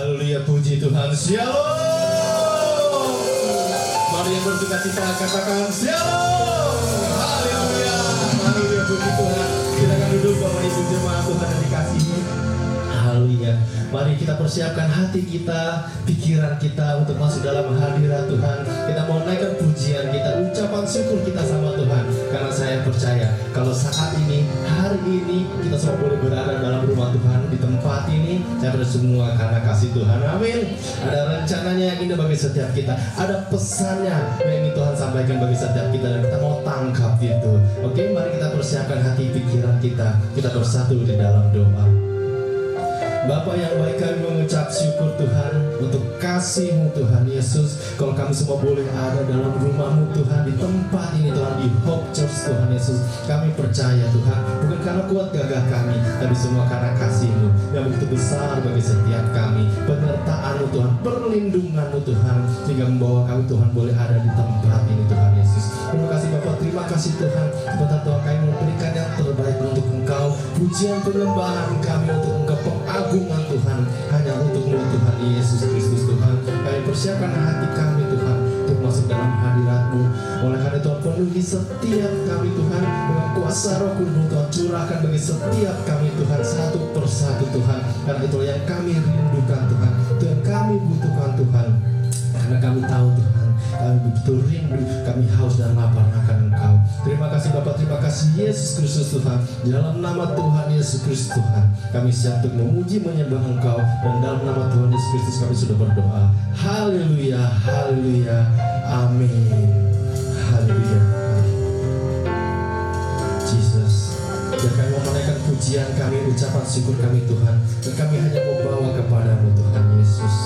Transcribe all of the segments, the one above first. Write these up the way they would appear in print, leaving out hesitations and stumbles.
Haleluya, puji Tuhan. Shalom. Mari yang bersuka cita katakan shalom. Haleluya. Haleluya, puji Tuhan. Kita akan duduk Bapak Ibu jemaat Tuhan yang dikasihi. Haleluya. Mari kita persiapkan hati kita, pikiran kita untuk masuk dalam hadirat Tuhan. Kita mau naikkan pujian kita, ucapan syukur kita sama Tuhan. Karena saya percaya kalau saat ini, hari ini kita semua boleh berada dalam rumah Tuhan, di tempat ini. Saya berdoa semua karena kasih Tuhan. Amin. Ada rencananya yang indah bagi setiap kita. Ada pesannya yang ingin Tuhan sampaikan bagi setiap kita dan kita mau tangkap itu. Oke, mari kita persiapkan hati pikiran kita. Kita bersatu di dalam doa. Bapa yang baik, kami mengucap syukur Tuhan untuk kasih-Mu Tuhan Yesus. Kalau kami semua boleh ada dalam rumah-Mu Tuhan, di tempat ini Tuhan, di Hope Church Tuhan Yesus, kami percaya Tuhan, bukan karena kuat gagah kami, tapi semua karena kasih-Mu yang begitu besar bagi setiap kami. Penyertaan-Mu Tuhan, perlindungan-Mu Tuhan, sehingga membawa kami Tuhan boleh ada di tempat ini Tuhan Yesus. Terima kasih Bapak, terima kasih Tuhan. Sebentar Tuhan kami memberikan yang terbaik untuk Engkau. Pujian penyembahan kami untuk Engkau, pengagungan Tuhan hanya untuk-Mu Tuhan Yesus Kristus Tuhan. Kami persiapkan hati kami Tuhan untuk masuk dalam hadirat-Mu. Oleh karena Tuhan, penuhi setiap kami Tuhan dengan kuasa Roh Kudus Tuhan, curahkan bagi setiap kami Tuhan satu persatu Tuhan. Karena itulah yang kami rindukan Tuhan, itu yang kami butuhkan Tuhan. Karena kami tahu Tuhan, kami betul rindu, kami haus dan lapar akan Engkau. Terima kasih Bapak, terima kasih Yesus Kristus Tuhan. Dalam nama Tuhan Yesus Kristus Tuhan, kami siap untuk memuji menyembah Engkau. Dan dalam nama Tuhan Yesus Kristus kami sudah berdoa. Haleluya, haleluya, amin. Haleluya. Jesus, dan kami mau menaikkan pujian kami, ucapan syukur kami Tuhan. Dan kami hanya mau bawa kepada-Mu Tuhan Yesus.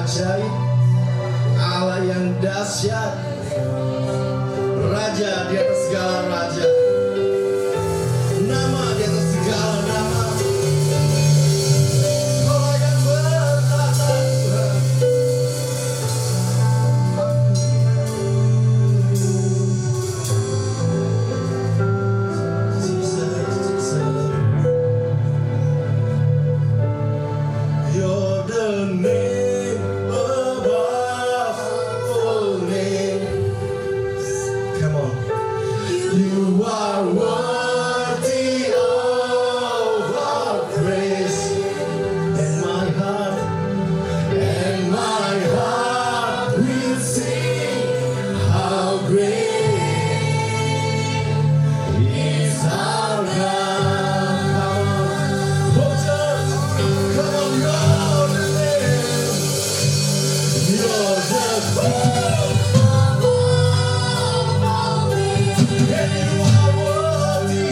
ajaib, Allah yang dahsyat, Raja di atas segala raja, nama di atas segala nama. Kau yang bertata Tuhan. You're the name above all names. Come on. You are worthy of our praise. And my heart will sing how great is our God. Oh, church, come on, you're the name. You're the and you are worthy,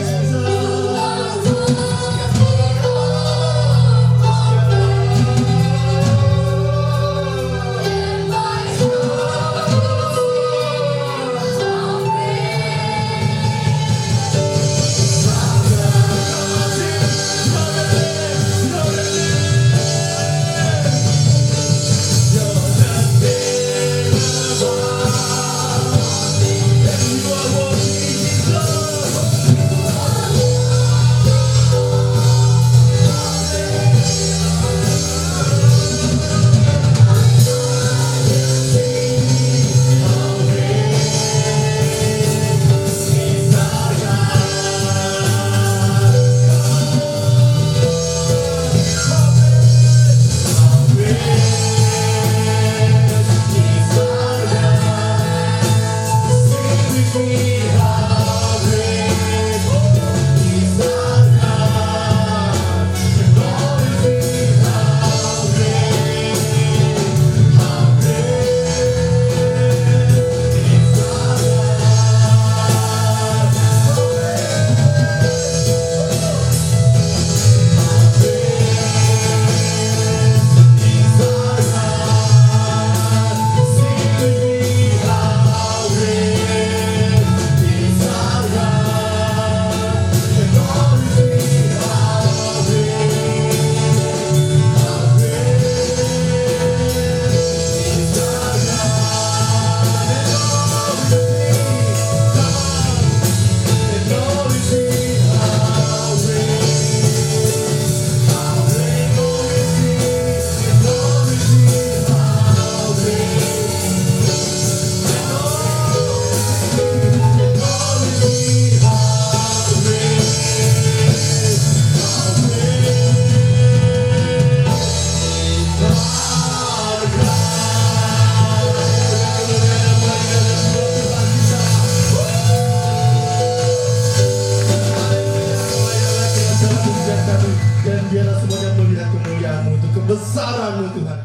dan biarlah semuanya melihat kemuliaan-Mu, untuk kebesaran-Mu Tuhan.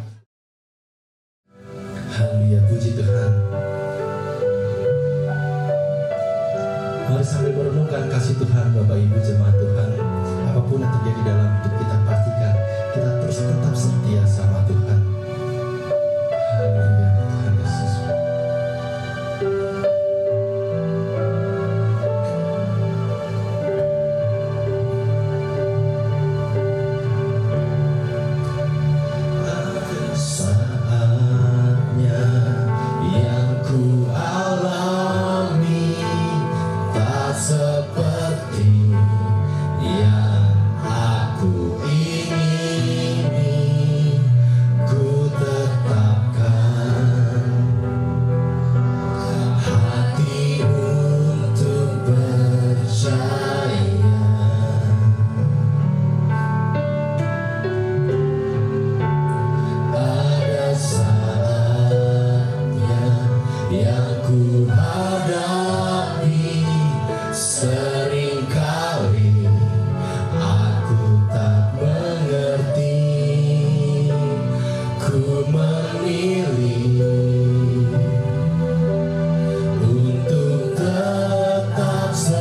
Haleluya, puji Tuhan. Mari sambil merenungkan kasih Tuhan, Bapak Ibu jemaat Tuhan. Apapun yang terjadi dalam hidup kita, pastikan kita terus tetap setia sama Tuhan. Haleluya, Tuhan Yesus. Saatnya yang ku alami tak seperti yang aku ingini, ku tetapkan hati untuk percaya. Ada saatnya yang ku hadapi, seringkali aku tak mengerti, ku memilih untuk tetap setia.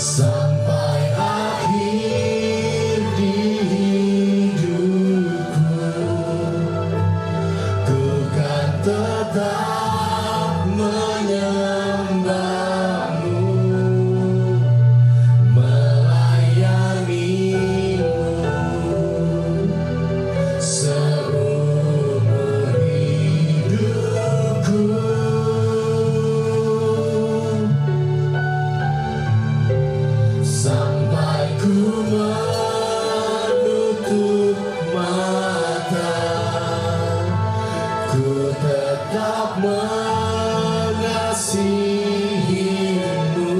Sampai Ku menutup mata, ku tetap mengasihimu,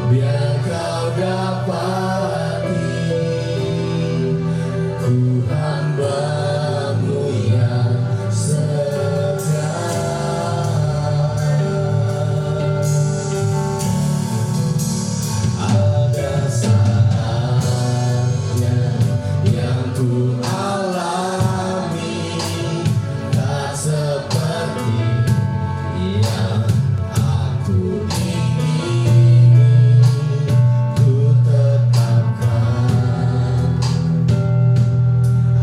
biar kau dapati ku hamba-Mu yang setia. Ada saatnya yang ku alami tak seperti yang aku ingini. Ku tetapkan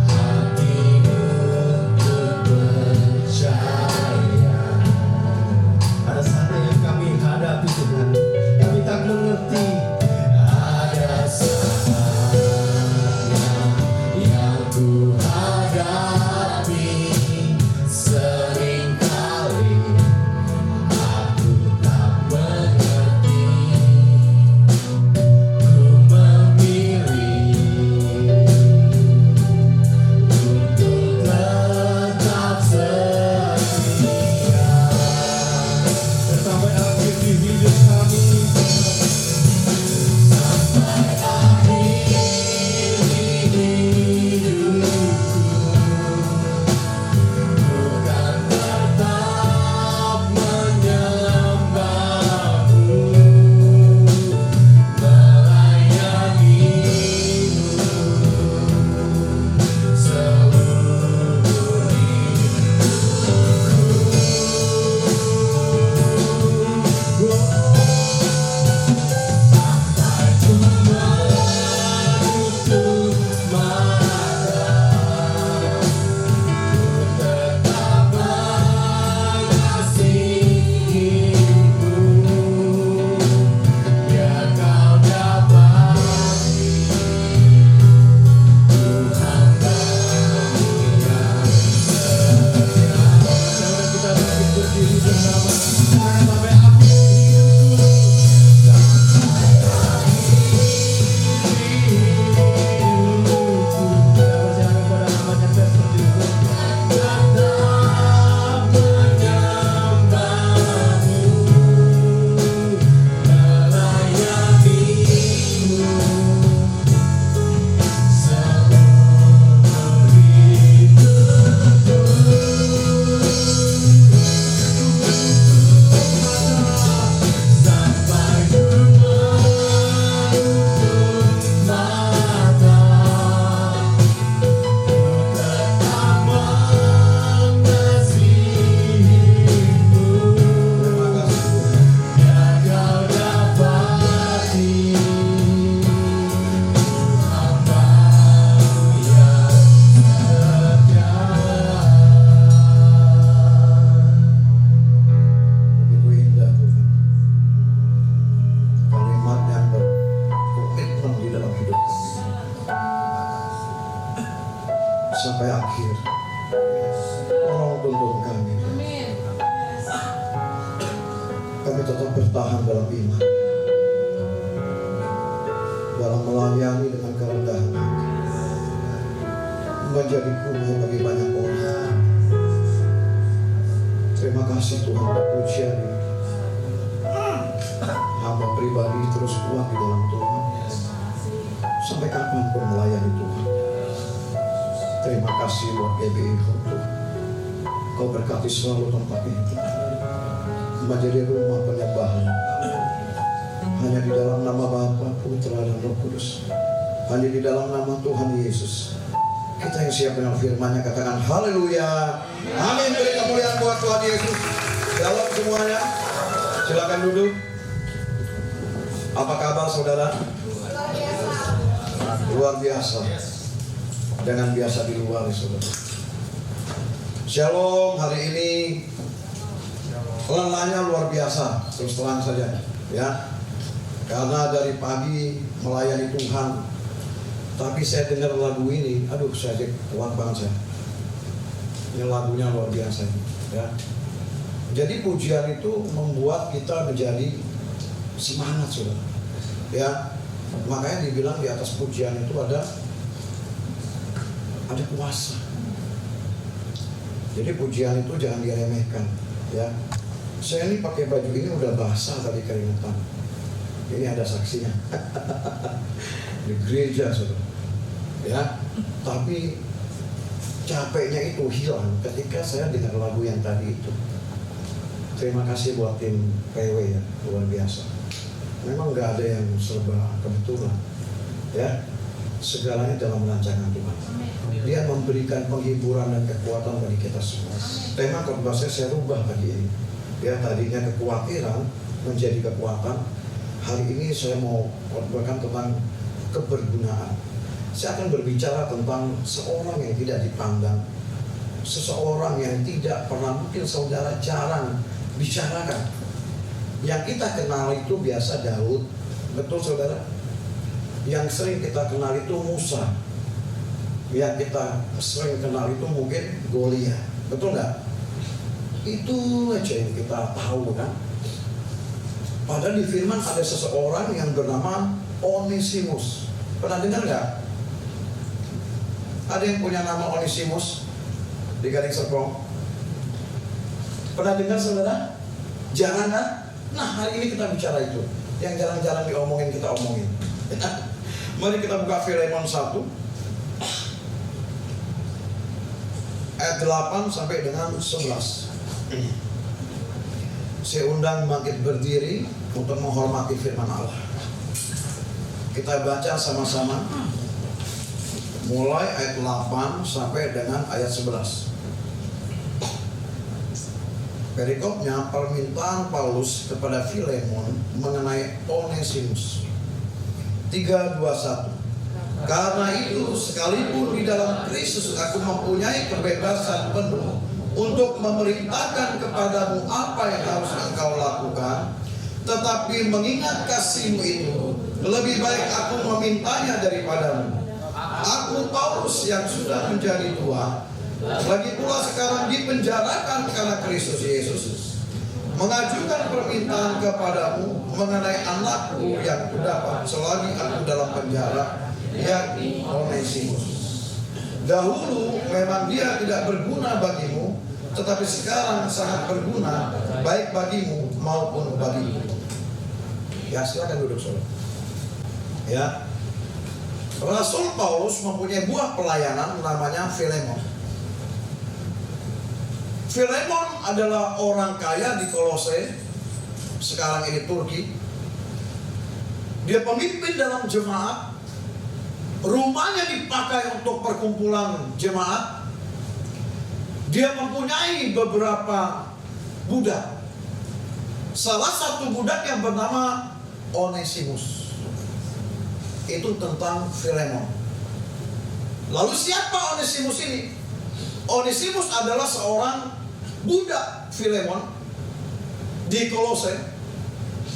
hatiku untuk percaya. Ada saatnya yang kami hadapi Tuhan, kami tak mengerti. Ada saatnya yang ku hadapi, seringkali aku tak mengerti. Ku memilih untuk tetap setia sampai akhir di hidup kami. Sampai akhir hidupku, ku kan tetap menyembah-Mu, melayani-Mu seluruh hidupku. Sampai ku menutup mata, ku tetap mengasihimu, biar kau dapati ku hamba-Mu yang setia. Jangan kita bangkit berdiri bersama sampai akhir hidupku. Sampai akhir tolong tuntun kami. Kami tetap bertahan dalam iman, dalam melayani dengan kerendahan hati, menjadi guru bagi banyak orang. Terima kasih Tuhan untuk pujian ini. Hamba pribadi terus kuat di dalam Tuhan, sampai kapanpun melayani Tuhan. Terima kasih buat GBI Tuhan. Kau berkati selalu tempat ini menjadi rumah penyembahan. Hanya di dalam nama Bapa, Putra, dan Roh Kudus. Hanya di dalam nama Tuhan Yesus. Kita yang siap dengan firman-Nya katakan haleluya. Amin. Beri kemuliaan buat Tuhan Yesus. Shalom semuanya. Silakan duduk. Apa kabar saudara? Luar biasa. Jangan biasa di luar, saudara. Shalom, hari ini lelahnya luar biasa, terus terang saja, ya. Karena dari pagi melayani Tuhan, tapi saya dengar lagu ini, aduh, saya kuat banget saya. Ini lagunya luar biasa, ya. Jadi pujian itu membuat kita menjadi semangat, saudara. Ya, Makanya dibilang di atas pujian itu ada kuasa. Jadi pujian itu jangan diremehkan, ya. Saya ini pakai baju ini udah basah tadi keringetan. Ini ada saksinya. Di gereja, saudara. Ya, tapi capeknya itu hilang ketika saya dengar lagu yang tadi itu. Terima kasih buat tim PW ya, luar biasa. Memang nggak ada yang serba kebetulan, ya. Segalanya dalam rancangan Tuhan. Dia memberikan penghiburan dan kekuatan bagi kita semua. Tema khotbah saya rubah pagi ini. Ya, tadinya kekhawatiran menjadi kekuatan. Hari ini saya mau khotbahkan tentang kebergunaan. Saya akan berbicara tentang seorang yang tidak dipandang, seseorang yang tidak pernah, mungkin saudara jarang bicarakan. Yang kita kenal itu biasa Daud, betul saudara? Yang sering kita kenal itu Musa. Yang kita sering kenal itu mungkin Goliat, betul nggak? Itu aja yang kita tahu kan. Padahal di firman ada seseorang yang bernama Onesimus. Pernah dengar nggak? Ada yang punya nama Onesimus di Gading Serpong? Pernah dengar saudara? Jangan kan? Nah, hari ini kita bicara itu. Yang jarang-jarang diomongin kita omongin. Mari kita buka Filemon 1 ayat 8 sampai dengan 11. Saya undang bangkit berdiri untuk menghormati firman Allah. Kita baca sama-sama mulai ayat 8 sampai dengan ayat 11. Perikopnya permintaan Paulus kepada Filemon mengenai Onesimus. 3:21. Karena itu sekalipun di dalam Kristus aku mempunyai kebebasan penuh untuk memerintahkan kepadamu apa yang harus engkau lakukan, tetapi mengingat kasihmu itu lebih baik aku memintanya daripadamu. Aku Paulus yang sudah menjadi tua, lagi pula sekarang dipenjarakan karena Kristus Yesus, mengajukan permintaan kepadamu mengenai anakku yang kudapat selagi aku dalam penjara, yakni Onesimus. Dahulu memang dia tidak berguna bagimu, tetapi sekarang sangat berguna baik bagimu maupun bagimu. Ya, silakan duduk saudara. Ya, Rasul Paulus mempunyai buah pelayanan namanya Filemon. Filemon adalah orang kaya di Kolose, sekarang ini Turki. Dia pemimpin dalam jemaat. Rumahnya dipakai untuk perkumpulan jemaat. Dia mempunyai beberapa budak. Salah satu budak yang bernama Onesimus. Itu tentang Filemon. Lalu siapa Onesimus ini? Onesimus adalah seorang budak Filemon di Kolose,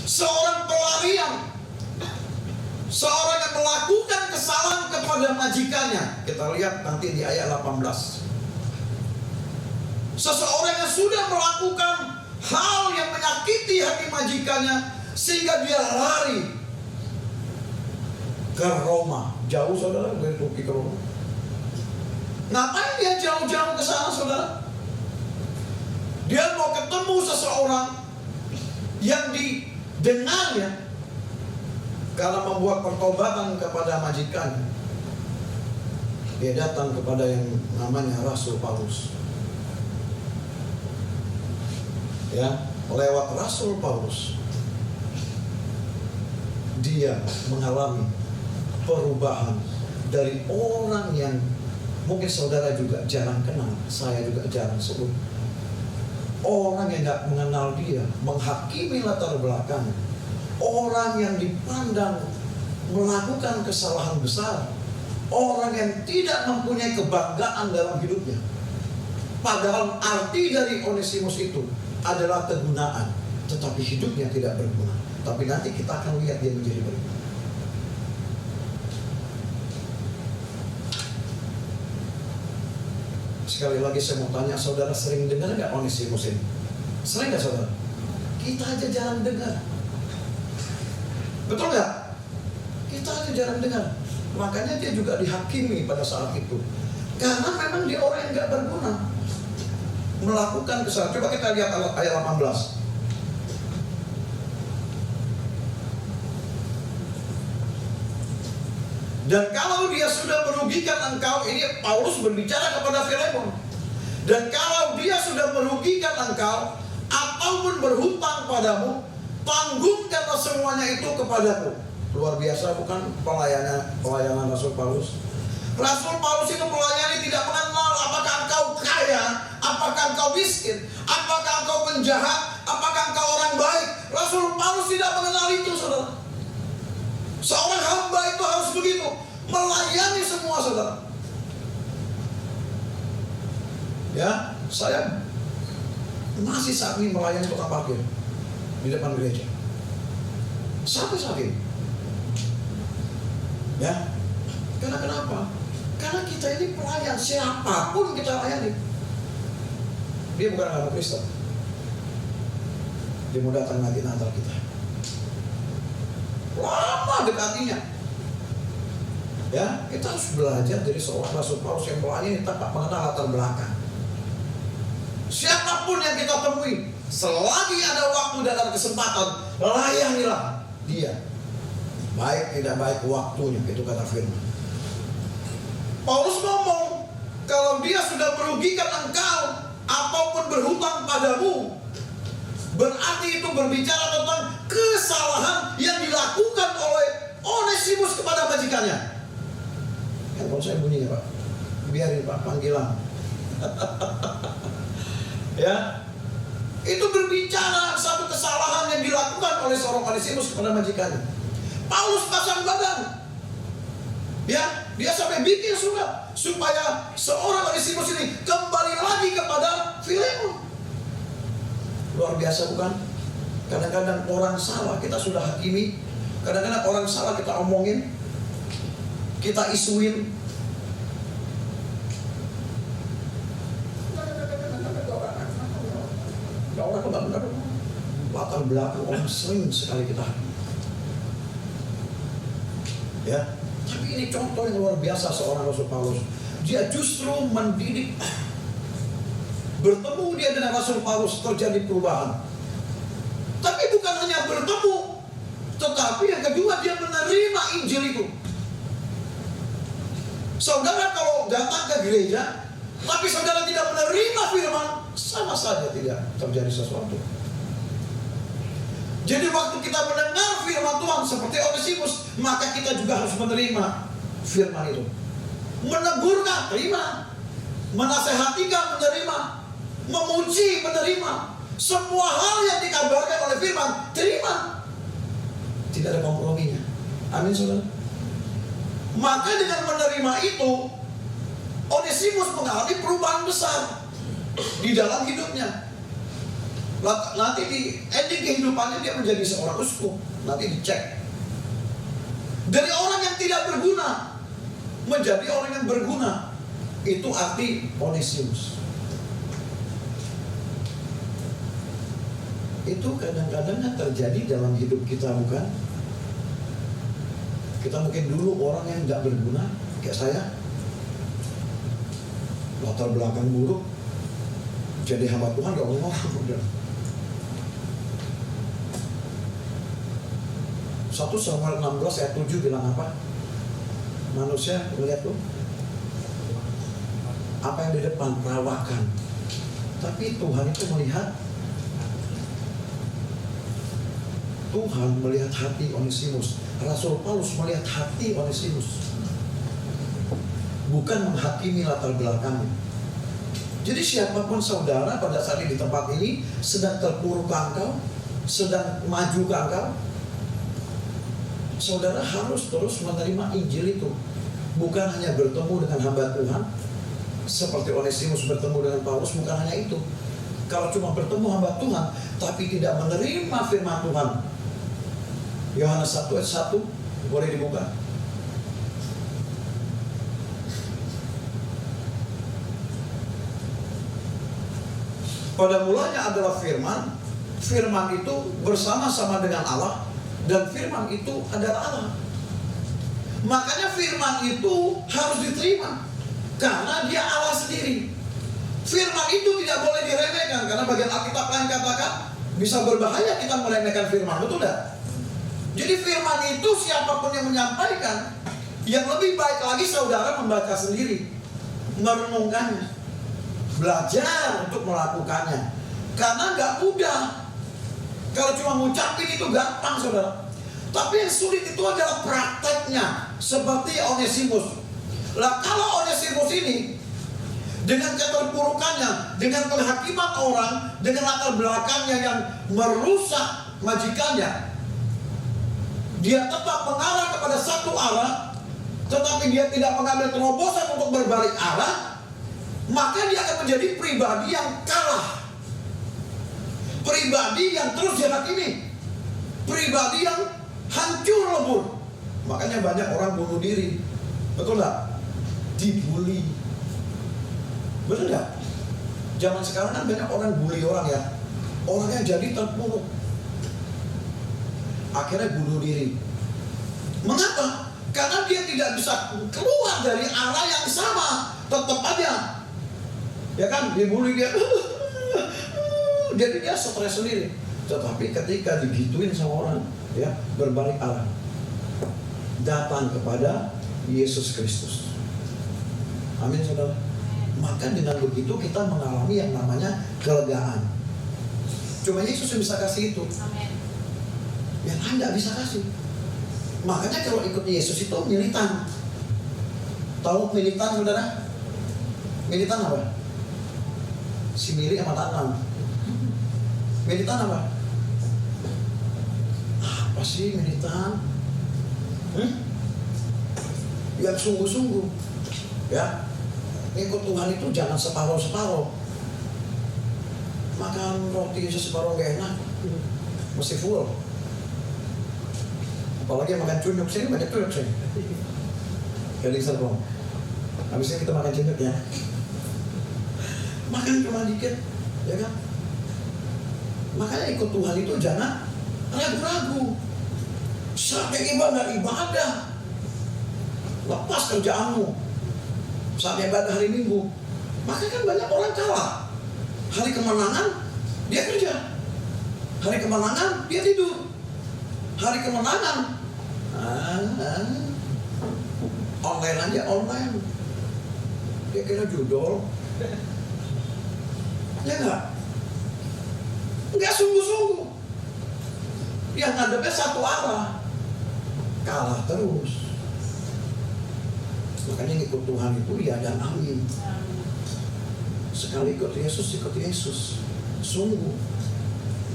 seorang pelarian, seorang yang melakukan kesalahan kepada majikannya. Kita lihat nanti di ayat 18. Seseorang yang sudah melakukan hal yang menyakiti hati majikannya sehingga dia lari ke Roma. Jauh saudara dari Turki ke Roma. Ngapain dia jauh-jauh ke sana saudara? Dia mau ketemu seseorang yang didengarnya karena membuat pertobatan kepada majikan. Dia datang kepada yang namanya Rasul Paulus. Ya, lewat Rasul Paulus dia mengalami perubahan dari orang yang mungkin saudara juga jarang kenal, saya juga jarang sebut. Orang yang gak mengenal dia, menghakimi latar belakang. Orang yang dipandang melakukan kesalahan besar. Orang yang tidak mempunyai kebanggaan dalam hidupnya. Padahal arti dari Onesimus itu adalah kegunaan, tetapi hidupnya tidak berguna. Tapi nanti kita akan lihat dia menjadi berguna. Sekali lagi saya mau tanya, saudara sering dengar nggak Onesimus ini? Sering nggak saudara? Kita aja jarang dengar. Betul nggak? Kita aja jarang dengar. Makanya dia juga dihakimi pada saat itu. Karena memang dia orang yang gak berguna, melakukan kesalahan. Coba kita lihat ayat 18. Dan kalau dia sudah merugikan engkau, ini Paulus berbicara kepada Filemon. Dan kalau dia sudah merugikan engkau ataupun berhutang padamu, tanggungkanlah semuanya itu kepadaku. Luar biasa bukan pelayanan Rasul Paulus? Rasul Paulus itu melayani tidak mengenal apakah engkau kaya, apakah engkau miskin, apakah engkau penjahat, apakah engkau orang baik. Rasul Paulus tidak mengenal itu, saudara. Seorang hamba itu harus begitu, melayani semua, saudara. Ya, saya masih saat ini melayani tukang parkir di depan gereja. Sampai saat ini. Ya, karena kenapa? Karena kita ini pelayan, siapapun kita layani. Dia bukan agama Kristen. Dia mau datang nanti Natal kita. Lama dekatinya. Ya, kita harus belajar dari seorang Rasul Paulus yang melayani tanpa mengenal latar belakang. Siapapun yang kita temui, selagi ada waktu dan ada kesempatan, layanilah dia. Baik tidak baik waktunya, itu kata firman. Paulus ngomong, kalau dia sudah merugikan engkau ataupun berhutang padamu, berarti itu berbicara tentang kesalahan yang dilakukan oleh Onesimus kepada majikannya. Handphone saya bunyi ya Pak, biarin Pak, panggilan. Ya, itu berbicara satu kesalahan yang dilakukan oleh seorang Onesimus kepada majikannya. Paulus pasang badan, ya, dia sampai bikin surat supaya seorang Onesimus ini kembali lagi kepada Filemon. Luar biasa bukan? Kadang-kadang orang salah kita sudah hakimi, kadang-kadang orang salah kita omongin, kita isuin. Orang benar-benar latar belakang orang sering sekali kita hakimi. Ya, tapi ini contoh yang luar biasa seorang Rasul Paulus. Dia justru mendidik. Bertemu dia dengan Rasul Paulus terjadi perubahan. Tapi bukan hanya bertemu, tetapi yang kedua dia menerima Injil itu. Saudara kalau datang ke gereja, tapi saudara tidak menerima firman, sama saja tidak terjadi sesuatu. Jadi waktu kita mendengar firman Tuhan seperti Onesimus, maka kita juga harus menerima firman itu. Menegurkan, terima. Menasehatikan, menerima. Memuji, menerima. Semua hal yang dikabarkan oleh firman, terima. Tidak ada komprominya. Amin, saudara. Maka dengan menerima itu, Onesimus mengalami perubahan besar di dalam hidupnya. Nanti di ending kehidupannya dia menjadi seorang uskup. Nanti dicek. Dari orang yang tidak berguna menjadi orang yang berguna. Itu arti Onesimus. Itu kadang-kadang terjadi dalam hidup kita, bukan? Kita mungkin dulu orang yang tidak berguna, kayak saya, latar belakang buruk, jadi hamba Tuhan gak ngomong udah. 1 Samuel 16 ayat 7 bilang apa? Manusia melihat tuh apa yang di depan, perawakan. Tapi Tuhan itu melihat, Tuhan melihat hati Onesimus. Rasul Paulus melihat hati Onesimus, bukan menghakimi latar belakangnya. Jadi siapapun saudara pada saat ini di tempat ini sedang terpuruk ke engkau, sedang maju ke engkau, saudara harus terus menerima Injil itu. Bukan hanya bertemu dengan hamba Tuhan seperti Onesimus bertemu dengan Paulus, bukan hanya itu. Kalau cuma bertemu hamba Tuhan tapi tidak menerima firman Tuhan, Yohanes 1 ayat 1 boleh dibuka. Pada mulanya adalah firman, firman itu bersama-sama dengan Allah, dan firman itu adalah Allah. Makanya firman itu harus diterima, karena dia Allah sendiri. Firman itu tidak boleh diremehkan, karena bagian Alkitab lain katakan bisa berbahaya kita meremehkan firman, betul tidak? Jadi firman itu siapapun yang menyampaikan, yang lebih baik lagi saudara membaca sendiri, merenungkannya, belajar untuk melakukannya. Karena nggak mudah. Kalau cuma ngucapin itu gampang, saudara. Tapi yang sulit itu adalah prakteknya. Seperti Onesimus. Lah kalau Onesimus ini dengan keterpurukannya, dengan penghakiman orang, dengan latar belakangnya yang merusak majikannya, dia tetap mengarah kepada satu arah, tetapi dia tidak mengambil terobosan untuk berbalik arah, maka dia akan menjadi pribadi yang kalah, pribadi yang terus dihakimi, pribadi yang hancur lebur. Makanya banyak orang bunuh diri, betul nggak? Dibully, betul nggak? Zaman sekarang kan banyak orang bully orang ya, orangnya jadi terpuruk, akhirnya bunuh diri. Mengapa? Karena dia tidak bisa keluar dari arah yang sama, tetap aja, ya kan, dibully dia, jadi dia stres sendiri. Tetapi ketika digituin sama orang, ya berbalik arah, datang kepada Yesus Kristus. Amin, saudara. Maka dengan begitu kita mengalami yang namanya kelegaan. Cuma Yesus yang bisa kasih itu. Amin. Yang lain nggak bisa kasih. Makanya kalau ikut Yesus itu militan. Tahu militan, saudara? Militan apa? Si Mili sama Tanam. Militan apa? Apa sih militan? Yang sungguh-sungguh, ya. Ikut Tuhan itu jangan separuh-separuh. Makan roti separuh gak enak, mesti full. Apalagi makan cunyuk, sini banyak cunyuk sini. Jadi serba. Habisnya kita makan cunyuk ya. Makan cuma dikit, ya kan? Makanya ikut Tuhan itu jangan ragu-ragu. Saatnya ibadah. Lepas kerjaanmu. Saatnya ibadah hari Minggu. Maka kan banyak orang kalah. Hari kemenangan dia kerja, hari kemenangan dia tidur, hari kemenangan online aja online. Dia kira judul, ya nggak sungguh-sungguh. Yang ngadepnya satu arah, kalah terus. Makanya ikut Tuhan itu ya dan amin. Sekali ikut Yesus, sungguh.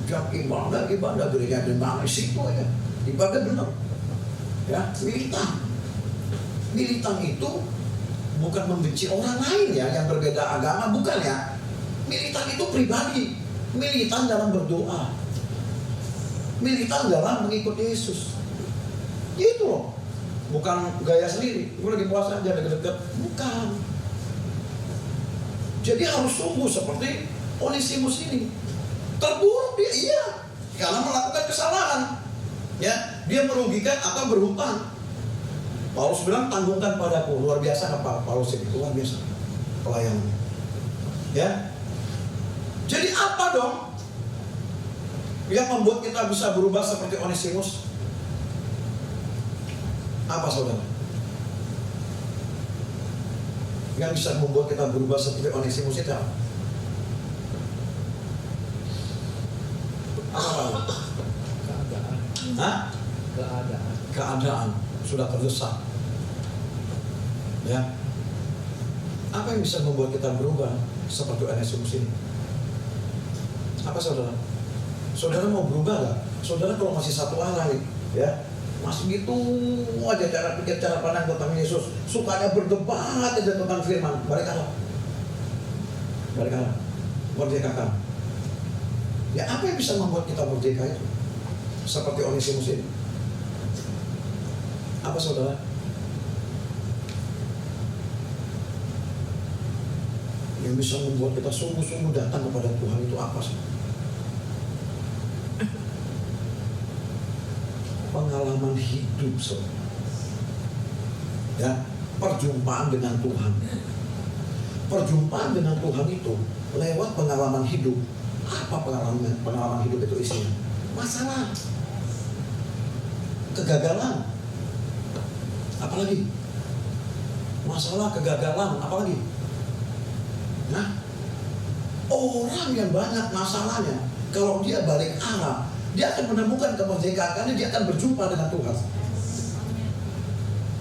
Jam ibadah gereja dan situ aja. Ibadah benar. Ya, militan itu bukan membenci orang lain ya yang berbeda agama, bukan ya. Militan itu pribadi, militan dalam berdoa, militan dalam mengikut Yesus. Itu loh. Bukan gaya sendiri, gue lagi puasa aja deket-deket. Bukan. Jadi harus sungguh seperti Onesimus ini. Terburuk dia, iya, karena melakukan kesalahan. Ya, dia merugikan atau berhutang. Paulus bilang tanggungkan padaku. Luar biasa apa Paulus itu, luar biasa pelayanannya. Ya. Jadi apa dong yang membuat kita bisa berubah seperti Onesimus? Apa, saudara? Yang bisa membuat kita berubah seperti Onesimus itu apa? Apa? Keadaan. Hah? Keadaan sudah terdesak. Ya. Apa yang bisa membuat kita berubah seperti Onesimus ini? Apa, saudara? Saudara mau berubah gak? Saudara kalau masih satu arah nih, ya, masih gitu aja cara pikir, cara pandang tentang Yesus, sukanya berdebat aja tentang firman, balik arah, merdekakan. Ya, apa yang bisa membuat kita merdeka itu? Seperti Onesimus ini. Apa, saudara? Yang bisa membuat kita sungguh-sungguh datang kepada Tuhan itu apa sih? Pengalaman hidup, saudara. Ya, perjumpaan dengan Tuhan. Perjumpaan dengan Tuhan itu lewat pengalaman hidup. Apa pengalaman hidup itu isinya? Masalah, kegagalan, apalagi? Masalah, kegagalan, apalagi? Nah, orang yang banyak masalahnya, kalau dia balik arah, dia akan menemukan kemerdekaan karena dia akan berjumpa dengan Tuhan.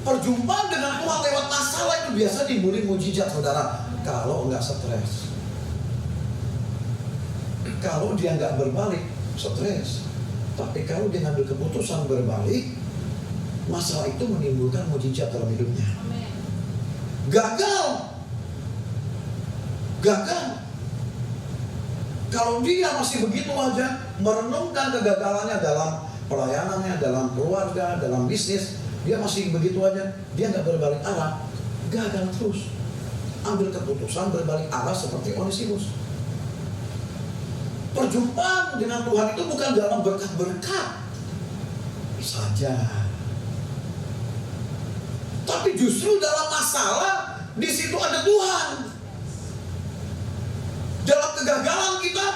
Perjumpaan dengan Tuhan lewat masalah itu biasa dimulai mujizat, saudara. Kalau nggak stres, kalau dia nggak berbalik, stres. Tapi kalau dia ngambil keputusan berbalik, masalah itu menimbulkan mujizat dalam hidupnya. Gagal. Kalau dia masih begitu aja merenungkan kegagalannya dalam pelayanannya, dalam keluarga, dalam bisnis, dia masih begitu aja, dia nggak berbalik arah, gagal terus. Ambil keputusan berbalik arah seperti Onesimus. Perjumpaan dengan Tuhan itu bukan dalam berkat-berkat saja, tapi justru dalam masalah, di situ ada Tuhan. Dalam kegagalan kita,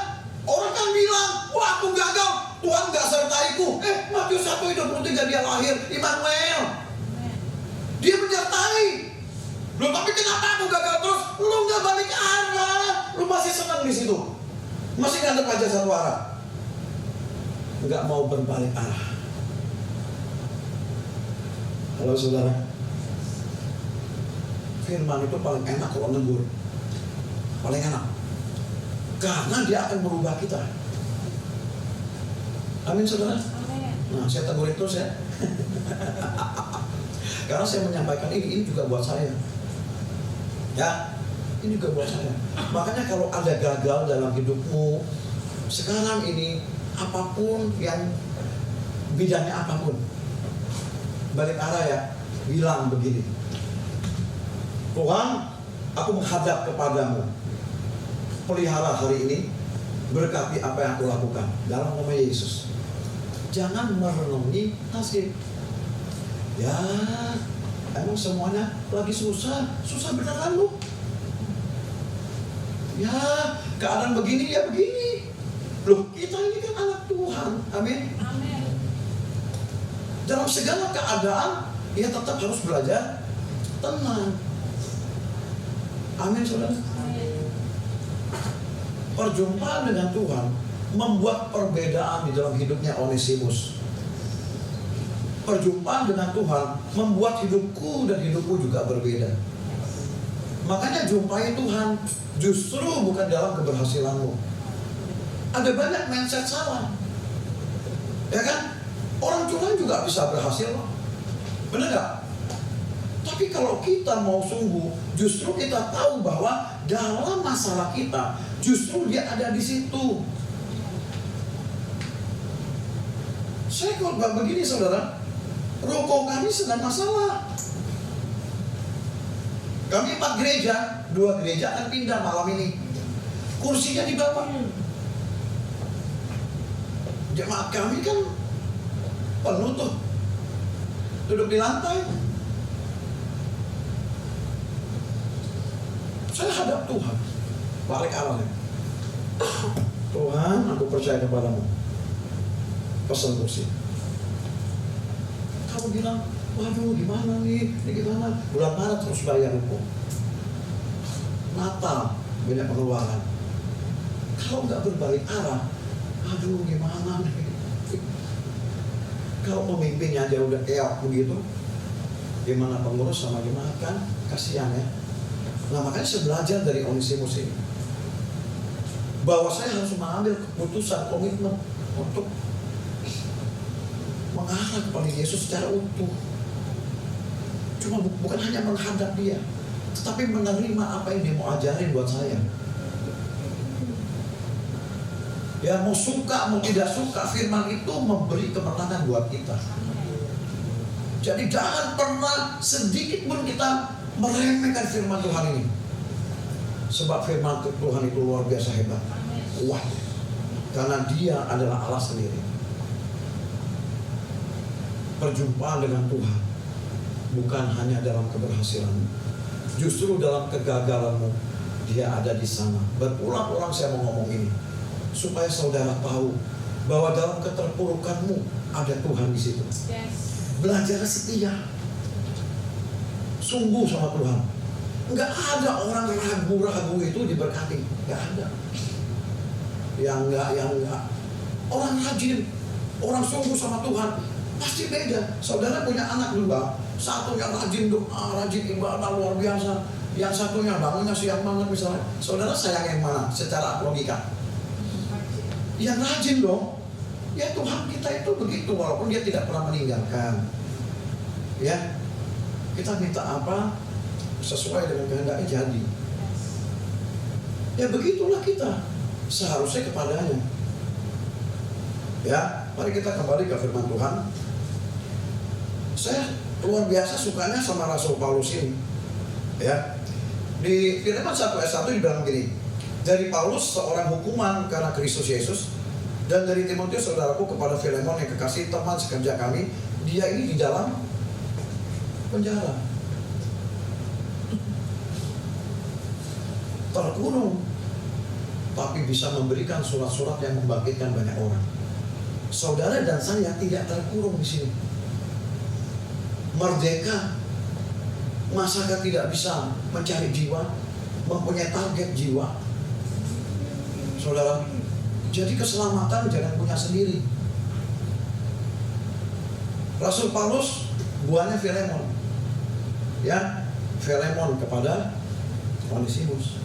orang kan bilang, wah aku gagal, Tuhan gak sertaiku. Matius 1:23 dia lahir, Immanuel. Dia menyertai. Loh, tapi kenapa aku gagal terus? Lu gak balik arah, lu masih senang di situ, masih ngadep aja satu arah, gak mau berbalik arah. Halo saudara, firman itu paling enak kalau negur, paling enak, karena dia akan merubah kita. Amin saudara. Nah, saya tegurin terus ya. Karena saya menyampaikan ini juga buat saya. Ya, ini juga buat saya. Makanya kalau ada gagal dalam hidupmu sekarang ini, apapun yang bidangnya apapun, balik arah ya, bilang begini, Tuhan, aku menghadap kepadamu, pelihara hari ini, berkati apa yang aku lakukan dalam nama Yesus. Jangan merenungi nasib. Ya, emang semuanya lagi susah beneran lu. Ya, keadaan begini ya begini. Loh, kita ini kan anak Tuhan. Amin. Amin. Dalam segala keadaan, ya tetap harus belajar tenang. Amin, saudara. Perjumpaan dengan Tuhan membuat perbedaan di dalam hidupnya Onesimus. Perjumpaan dengan Tuhan membuat hidupku dan hidupku juga berbeda. Makanya jumpai Tuhan justru bukan dalam keberhasilanmu. Ada banyak mindset salah, ya kan? Orang curang juga bisa berhasil, benar gak? Tapi kalau kita mau sungguh, justru kita tahu bahwa dalam masalah kita, justru dia ada di situ. Saya khotbah begini saudara, ruko kami sedang masalah. Kami 4 gereja, 2 gereja akan pindah malam ini. Kursinya di bawah. Jemaat kami kan penuh tuh, duduk di lantai. Saya hadap Tuhan, balik arahnya. Tuhan, aku percaya kepadamu. Pesan kursi. Kamu bilang, waduh gimana nih, ini gimana? Bulan Maret terus bayar hukum. Natal, banyak pengeluaran. Kalau nggak berbalik arah, aduh gimana nih? Kalau pemimpinnya aja udah keok begitu, gimana pengurus sama gimana kan? Kasihan ya. Nah makanya saya belajar dari Onesimus ini, bahwa saya harus mengambil keputusan, komitmen untuk mengarah kepada Yesus secara utuh. Cuma bukan hanya menghadap dia, tetapi menerima apa yang dia mau ajarin buat saya. Ya mau suka mau tidak suka, firman itu memberi kemenangan buat kita. Jadi jangan pernah sedikit pun kita meremehkan firman Tuhan ini. Sebab firman Tuhan itu luar biasa hebat, kuat. Karena dia adalah Allah sendiri. Perjumpaan dengan Tuhan bukan hanya dalam keberhasilanmu, justru dalam kegagalanmu dia ada di sana. Berulang-ulang saya mau ngomong ini supaya saudara tahu bahwa dalam keterpurukanmu ada Tuhan di situ. Belajar setia, sungguh sama Tuhan. Enggak ada orang ragu-ragu itu diberkati, enggak ada. Yang enggak. Orang rajin, orang sungguh sama Tuhan pasti beda. Saudara punya anak juga, satu yang rajin doa, rajin ibadah luar biasa, yang satunya bangunnya siang banget misalnya. Saudara sayang yang mana secara logika? Yang rajin dong. Ya Tuhan kita itu begitu, walaupun dia tidak pernah meninggalkan. Ya, kita minta apa sesuai dengan kehendaknya jadi. Ya begitulah kita seharusnya kepadanya. Ya, mari kita kembali ke firman Tuhan. Saya luar biasa sukanya sama Rasul Paulus ini. Ya, di Filipan 1 ayat 1 dibilang begini, dari Paulus seorang hukuman karena Kristus Yesus, dan dari Timotius saudaraku kepada Filemon yang kekasih teman sekerja kami. Dia ini di dalam penjara, terkurung, tapi bisa memberikan surat-surat yang membangkitkan banyak orang. Saudara dan saya tidak terkurung di sini, merdeka. Masakah tidak bisa mencari jiwa, mempunyai target jiwa? Saudara, jadi keselamatan jangan punya sendiri. Rasul Paulus buahnya Filemon, ya, Filemon kepada Onesimus.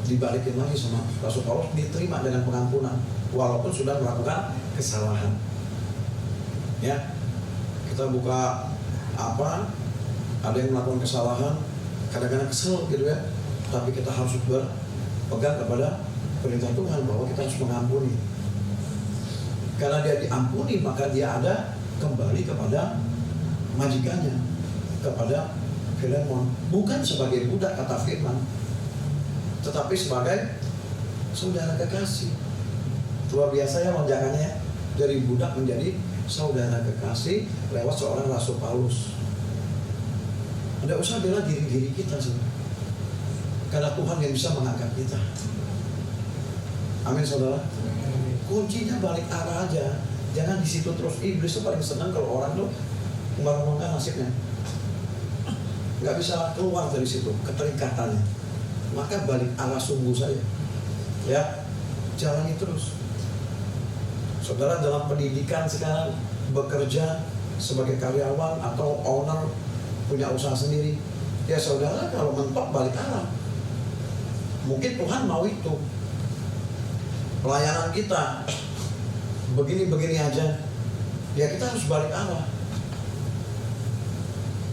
Dibalikin lagi sama Rasul Paulus, diterima dengan pengampunan walaupun sudah melakukan kesalahan. Ya, kita buka apa? Ada yang melakukan kesalahan, kadang-kadang kesel gitu ya. Tapi kita harus berpegang kepada perintah Tuhan bahwa kita harus mengampuni. Karena dia diampuni, maka dia ada kembali kepada majikannya, kepada Filemon. Bukan sebagai budak kata firman, tetapi sebagai saudara kekasih. Luar biasa ya lonjakannya, dari budak menjadi saudara kekasih lewat seorang Rasul Paulus. Tidak usah bela diri kita sebenarnya, karena Tuhan yang bisa mengangkat kita. Amin saudara. Kuncinya balik arah aja, jangan di situ terus. Iblis tuh paling senang kalau orang tuh mengumumkan nasibnya, nggak bisa keluar dari situ keterikatannya. Maka balik arah sungguh saja, ya, jalani terus. Saudara dalam pendidikan sekarang, bekerja sebagai karyawan atau owner, punya usaha sendiri, ya saudara kalau mentok balik arah. Mungkin Tuhan mau itu. Pelayanan kita begini-begini aja, ya kita harus balik arah.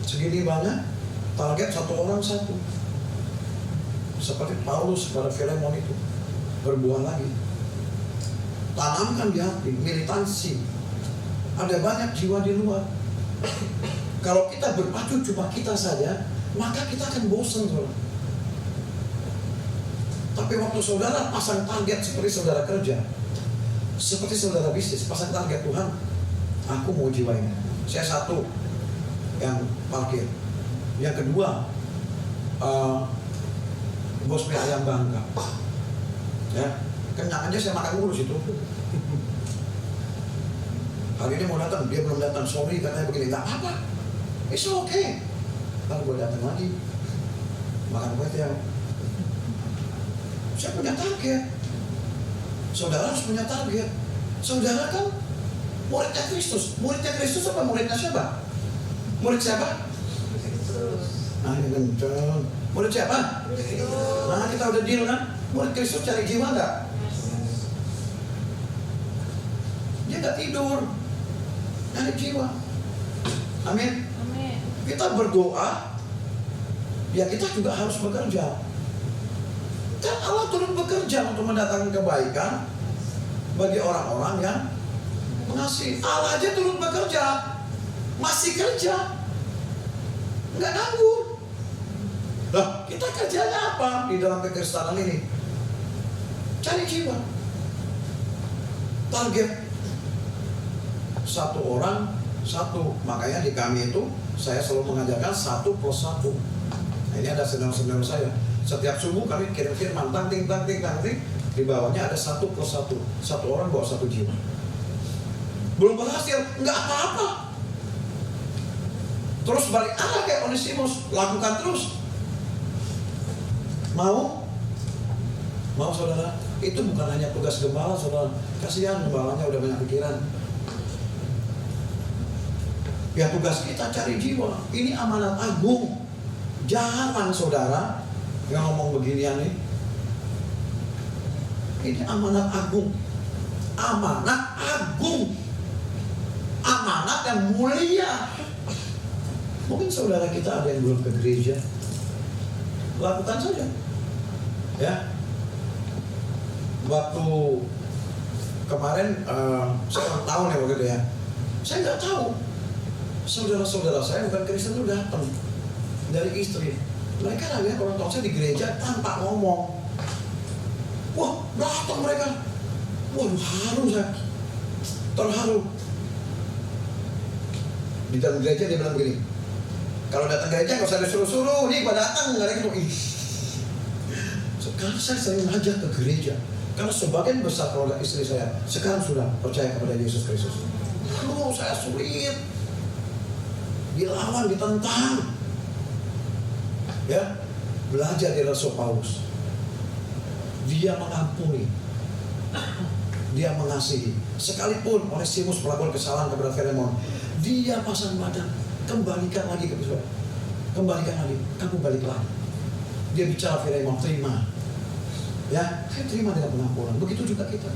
Segini banyak, target satu orang satu. Seperti Paulus kepada Filemon itu, berbuah lagi. Tanamkan di hati, militansi. Ada banyak jiwa di luar. Kalau kita berpacu cuma kita saja, maka kita akan bosan. Tapi waktu saudara pasang target seperti saudara kerja, seperti saudara bisnis, pasang target, Tuhan, aku mau jiwa ini. Saya satu yang parkir, yang kedua bosnya ayam bangka, ya, kenyang aja saya makan mulu situ. Hari ini mau datang, dia belum datang, sorry katanya begini, nggak apa-apa, it's okay. Kalau gue datang lagi, makan kue tiaw. Saya punya target. Saudara harus punya target. Saudara kan muridnya Kristus. Muridnya Kristus apa muridnya siapa? Murid siapa? Kristus. Nah ini kenceng. Murid siapa? Kristus. Nah kita udah deal kan? Murid Kristus cari jiwa nggak? Dia nggak tidur, cari jiwa. Amin. Kita berdoa, ya kita juga harus bekerja. Kan Allah turut bekerja untuk mendatangkan kebaikan bagi orang-orang yang mengasihi. Allah aja turut bekerja, masih kerja, nggak nganggur. Nah, kita kerjanya apa di dalam kekristenan ini? Cari jiwa. Target satu orang satu. Makanya di kami itu saya selalu mengajarkan 1+1. Nah, ini ada senior-senior saya. Setiap subuh kami kirim firman, ting. Di bawahnya ada 1+1. Satu orang bawa 1 jiwa. Belum berhasil, nggak apa-apa. Terus balik arah kayak Onesimus, lakukan terus. Mau saudara? Itu bukan hanya tugas gembala, saudara. Kasihan gembalanya udah banyak pikiran. Ya tugas kita cari jiwa. Ini amanat agung. Jangan saudara yang ngomong beginian nih. Ini amanat agung. Amanat agung. Amanat yang mulia. Mungkin saudara kita ada yang belum ke gereja. Lakukan saja. Ya. Waktu kemarin saya ulang tahun ya waktu itu ya. Saya nggak tahu. Saudara-saudara saya bukan Kristen itu datang dari istri. Mereka nanya ulang tahun saya di gereja tanpa ngomong. Wah, datang mereka. Waduh, haru saya. Terharu. Di dalam gereja dia bilang begini, kalau datang gereja nggak usah disuruh-suruh, nih pada datang nggak ada gitu. Sekarang saya sering ngajak ke gereja, karena sebagian besar keluarga istri saya sekarang sudah percaya kepada Yesus Kristus. Lalu saya sulit, dilawan, ditentang. Ya, belajar dari Rasul Paulus. Dia mengampuni, dia mengasihi. Sekalipun Onesimus melakukan kesalahan kepada Filemon, dia pasang badan, kembalikan lagi ke Yesus. Kembalikan lagi, kamu balik lagi. Dia bicara Filemon, terima. Ya, saya terima dengan pengampunan. Begitu juga kita.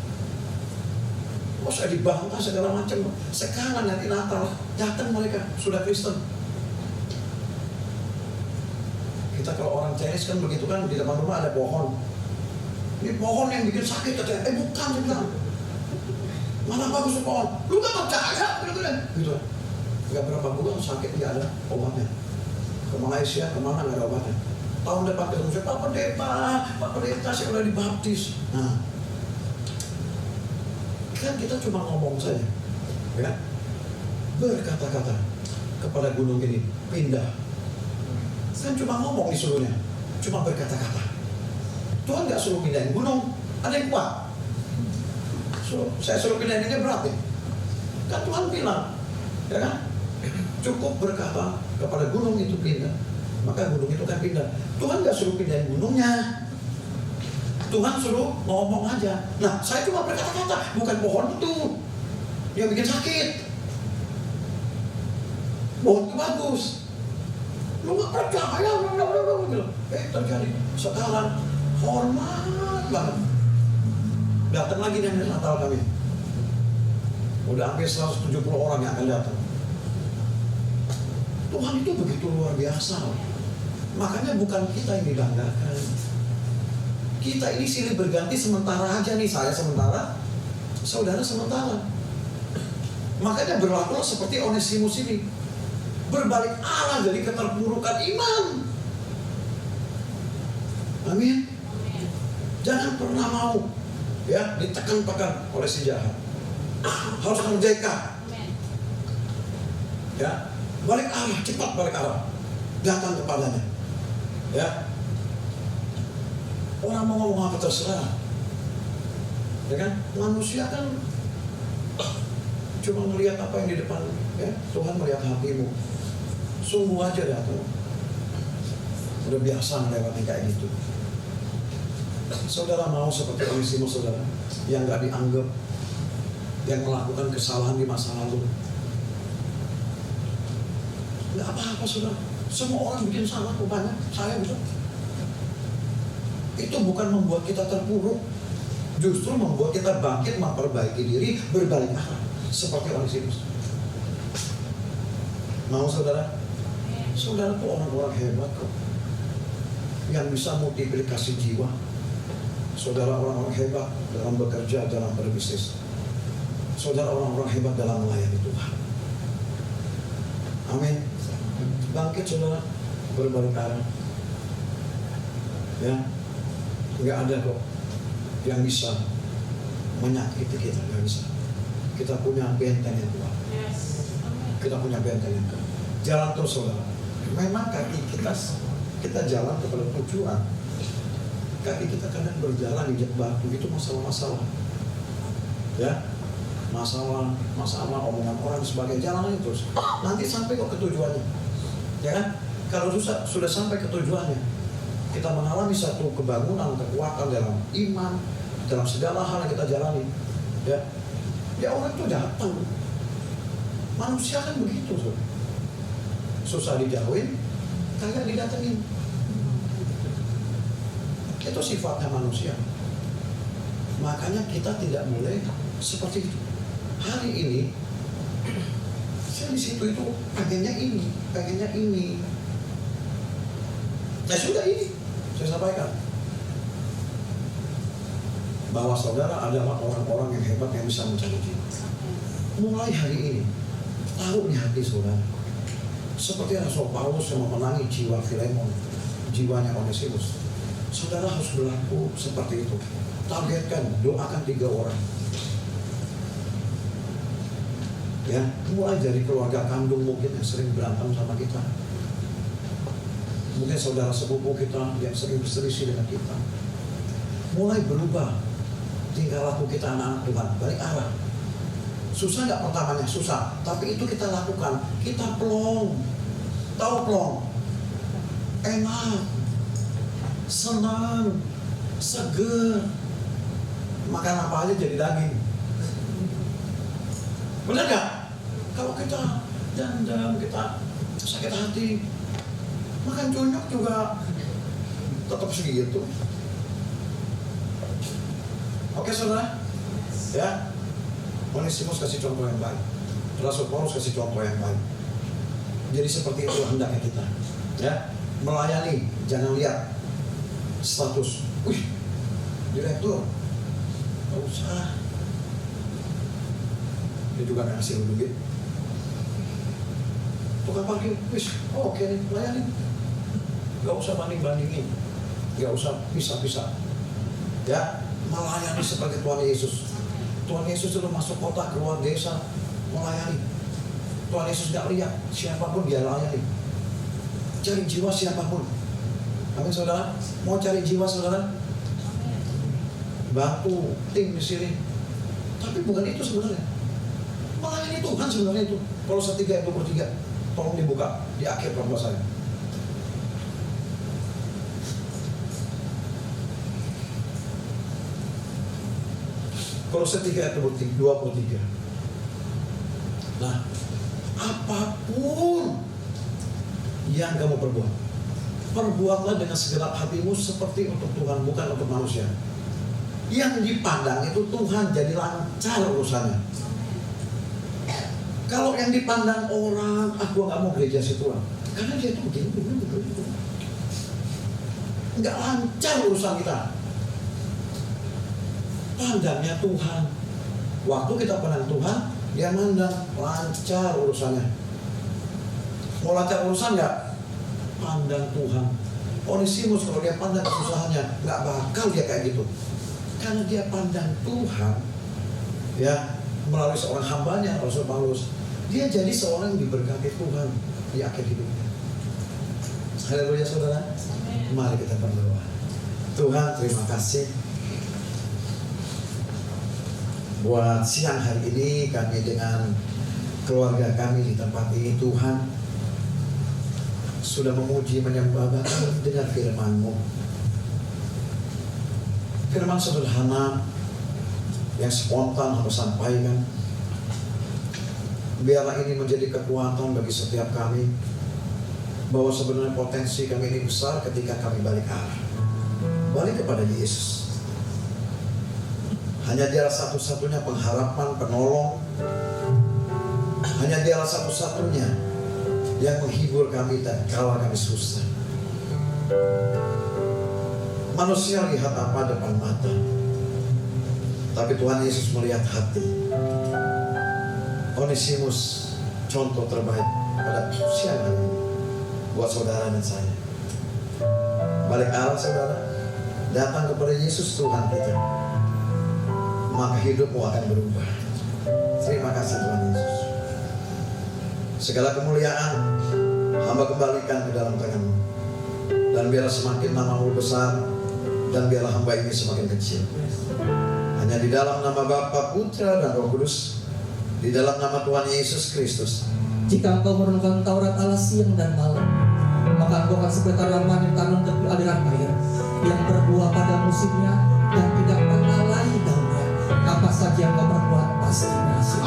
Oh, saya dibantah segala macam. Sekarang nanti Natal, datang mereka sudah Kristen. Kita kalau orang Chinese kan begitu kan, di depan rumah ada pohon. Ini pohon yang bikin sakit katanya. Bukan, dia bilang. Mana bagus pohon? Lu gak percaya? Gitu. Gak berapa bulan sakit dia ada obatnya. Ke Malaysia, kemana gak ada obatnya. Tahun depan ketemu saya, Pak Pendeta saya udah dibaptis. Nah, kan kita cuma ngomong saja, ya, berkata-kata kepada gunung ini pindah. Kan cuma ngomong disuruhnya, cuma berkata-kata. Tuhan nggak suruh pindahin gunung, ada yang kuat. Saya suruh pindahin ini berat ya. Kan Tuhan bilang, ya kan? Cukup berkata kepada gunung itu pindah, maka gunung itu kan pindah. Tuhan nggak suruh pindahin gunungnya. Tuhan suruh ngomong aja. Nah, saya cuma berkata-kata, bukan pohon itu yang bikin sakit. Pohon itu bagus. Lu nggak percaya, terjadi. Sekarang hormat banget. Datang lagi nih Natal kami. Udah hampir 170 orang yang akan datang. Tuhan itu begitu luar biasa. Makanya bukan kita yang dibanggakan. Kita ini silih berganti sementara aja nih. Saya sementara, saudara sementara. Makanya berlakulah seperti Onesimus ini. Berbalik arah dari keterpurukan iman. Amin. Jangan pernah mau ya ditekan-tekan oleh si jahat. Harus merdeka. Ya, balik arah, cepat balik arah. Datang kepadanya. Ya. Orang mau ngomong apa terserah. Ya kan? Manusia kan cuma melihat apa yang di depan, ya. Tuhan melihat hatimu. Sungguh aja datang. Udah biasa melewati kayak gitu. Saudara mau seperti Onesimus saudara yang gak dianggap, yang melakukan kesalahan di masa lalu. Gak apa-apa saudara. Semua orang bikin salah rupanya. Saya bisa. Itu bukan membuat kita terpuruk, justru membuat kita bangkit, memperbaiki diri, berbalik arah seperti Onesimus. Mau saudara? Saudara tuh orang-orang hebat kok, yang bisa multiplikasi jiwa. Saudara orang-orang hebat dalam bekerja, dalam berbisnis. Saudara orang-orang hebat dalam melayani Tuhan. Amin. Bangkit saudara, berbalik arah. Ya. Nggak ada kok yang bisa menyakiti kita, nggak bisa. Kita punya benteng yang kuat. Kita punya benteng yang kuat. Jalan terus saudara. Memang kaki kita jalan kepada tujuan. Kaki kita kadang berjalan di batu, itu masalah-masalah. Ya, masalah, omongan orang sebagai jalan itu terus. Nanti sampai kok ke tujuannya. Ya kan? Kalau sudah sampai ke tujuannya, kita mengalami satu kebangunan, kekuatan dalam iman, dalam segala hal yang kita jalani. Ya orang itu datang. Manusia kan begitu, so. Susah dijauhin, kagak didatengin. Itu sifatnya manusia. Makanya kita tidak boleh seperti itu. Hari ini saya di situ itu pengennya ini. Ya sudah, ini saya sampaikan bahwa saudara adalah orang-orang yang hebat yang bisa mencari jiwa. Mulai hari ini taruh di hati saudara, seperti Rasul Paulus yang memenangi jiwa Filemon, jiwanya Onesimus. Saudara harus berlaku seperti itu. Targetkan, doakan 3 orang. Ya, mulai dari keluarga kandung mungkin yang sering berantem sama kita. Mungkin saudara sepupu kita yang sering berselisih dengan kita. Mulai berubah tingkah laku kita anak-anak Tuhan, balik arah. Susah nggak pertamanya? Susah. Tapi itu kita lakukan. Kita plong. Tahu plong? Enak. Senang. Seger. Makan apa aja jadi daging. Benar nggak? Kalau kita dendam, kita sakit hati, makan conyok juga tetap segitu. Oke saudara? Ya. Onesimus kasih contoh yang baik. Rasul Paulus kasih contoh yang baik. Jadi seperti itu hendaknya kita. Ya. Melayani, jangan lihat status. Wih, direktur. Gak usah. Dia juga gak ngasih duit. Tukang parkir, wis, oke nih, layani. Gak usah banding-bandingin. Gak usah pisah-pisah. Ya, melayani seperti Tuhan Yesus. Tuhan Yesus itu masuk kota, keluar desa, melayani. Tuhan Yesus gak lihat siapapun dia layani. Cari jiwa siapapun. Amin saudara. Mau cari jiwa saudara? Bantu tim di sini. Tapi bukan itu sebenarnya. Melayani Tuhan sebenarnya itu. Kolose 3 ayat 23. Tolong dibuka di akhir khotbah saya. Kolose 3 ayat 23. Nah, apapun yang kamu perbuat, perbuatlah dengan segenap hatimu seperti untuk Tuhan, bukan untuk manusia. Yang dipandang itu Tuhan, jadi lancar urusannya. Kalau yang dipandang orang, gua gak mau gereja si Tuhan, karena dia itu begini. Nggak lancar urusan kita. Pandangnya Tuhan. Waktu kita pandang Tuhan, dia mandang lancar urusannya. Mau lancar urusan nggak? Pandang Tuhan. Onesimus kalau dia pandang kesusahannya, nggak bakal dia kayak gitu. Karena dia pandang Tuhan, ya, melalui seorang hambanya, Rasul Paulus, dia jadi seorang yang diberkati Tuhan di akhir hidupnya. Haleluya saudara. Mari kita berdoa. Tuhan, terima kasih buat siang hari ini kami dengan keluarga kami di tempat ini. Tuhan sudah memuji, menyembah, bahkan dengan firman-Mu. Firman sederhana yang spontan harus sampaikan. Biarlah ini menjadi kekuatan bagi setiap kami, bahwa sebenarnya potensi kami ini besar ketika kami balik arah, balik kepada Yesus. Hanya Dialah satu-satunya pengharapan, penolong. Hanya Dialah satu-satunya yang menghibur kami dan kala kami susah. Manusia lihat apa depan mata, tapi Tuhan Yesus melihat hati. Onesimus contoh terbaik pada siang hari ini buat saudara dan saya. Balik arah saudara, datang kepada Yesus Tuhan kita, maka hidupmu akan berubah. Terima kasih Tuhan Yesus. segala kemuliaan hamba kembalikan ke dalam tangan-Mu. Dan biarlah semakin nama-Mu besar, dan biarlah hamba ini semakin kecil. Hanya di dalam nama Bapa, Putra, dan Roh Kudus, di dalam nama Tuhan Yesus Kristus. Jika Engkau menurunkan Taurat Allah siang dan malam, maka Engkau akan seperti tanaman yang ditanam tepi aliran air, yang berbuah pada musimnya dan tidak pernah layu daunnya. Apa saja yang Engkau perbuat pasti berhasil.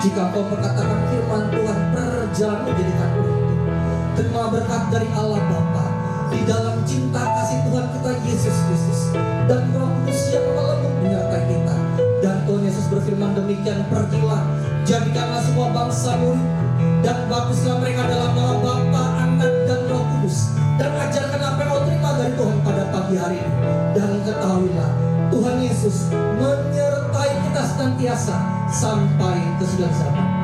Jika Engkau berkatakan firman Tuhan, berjalan menjadikan beruntung. Terima berkat dari Allah Bapa, di dalam cinta kasih Tuhan kita Yesus Kristus, dan Roh Kudus yang melembut menyertai kita. Dan Tuhan Yesus berfirman demikian, pergilah, jadikanlah semua bangsa murid, dan baptislah mereka dalam nama Bapa, Anak, dan Roh Kudus, dan ajarkan apa yang kau terima dari Tuhan pada pagi hari ini. Dan ketahuilah, Tuhan Yesus menyertai kita senantiasa sampai kesudahan zaman.